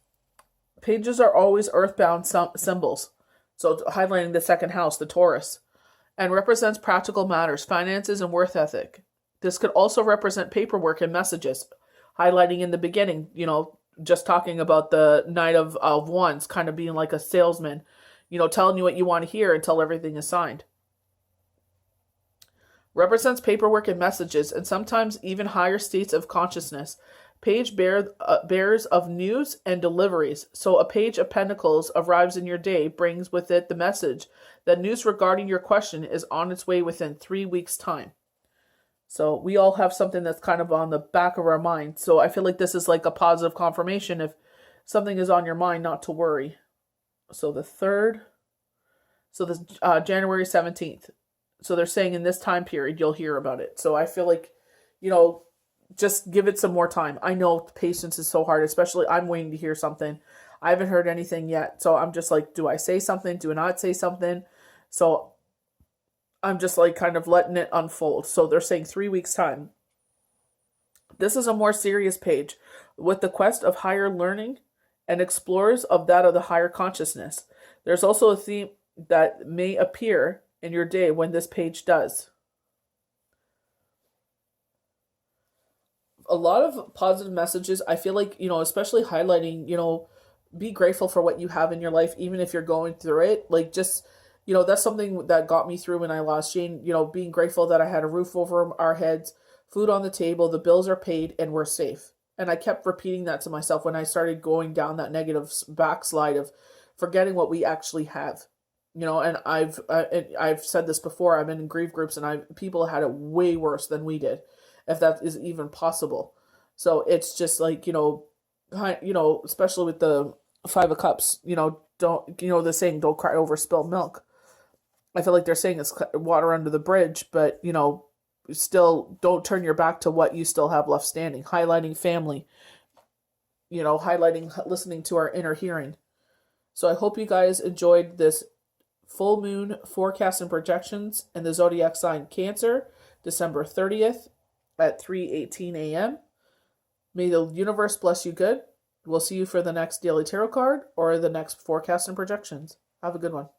pages are always earthbound symbols. So highlighting the second house, the Taurus, and represents practical matters, finances, and work ethic. This could also represent paperwork and messages, highlighting in the beginning, just talking about the Knight of Wands, kind of being like a salesman, telling you what you want to hear until everything is signed. Represents paperwork and messages, and sometimes even higher states of consciousness. Page bears of news and deliveries. So a Page of Pentacles arrives in your day, brings with it the message that news regarding your question is on its way within 3 weeks' time. So we all have something that's kind of on the back of our mind. So I feel like this is like a positive confirmation. If something is on your mind, not to worry. So the third, January 17th. So they're saying in this time period, you'll hear about it. So I feel like, just give it some more time. I know patience is so hard, especially I'm waiting to hear something. I haven't heard anything yet. So I'm just like, do I say something? Do I not say something? So I'm just like kind of letting it unfold. So they're saying 3 weeks time. This is a more serious page with the quest of higher learning and explorers of that of the higher consciousness. There's also a theme that may appear in your day when this page does. A lot of positive messages. I feel like, especially highlighting, be grateful for what you have in your life, even if you're going through it. Like, just, that's something that got me through when I lost Jane, being grateful that I had a roof over our heads, food on the table, the bills are paid, and we're safe. And I kept repeating that to myself when I started going down that negative backslide of forgetting what we actually have. And I've said this before. I've been in grief groups, and people had it way worse than we did, if that is even possible. So it's just like, especially with the Five of Cups, don't, the saying, don't cry over spilled milk. I feel like they're saying it's water under the bridge, but, still don't turn your back to what you still have left standing. Highlighting family, listening to our inner hearing. So I hope you guys enjoyed this full moon forecast and projections in the zodiac sign Cancer, December 30th at 3:18 a.m. May the universe bless you good. We'll see you for the next daily tarot card or the next forecast and projections. Have a good one.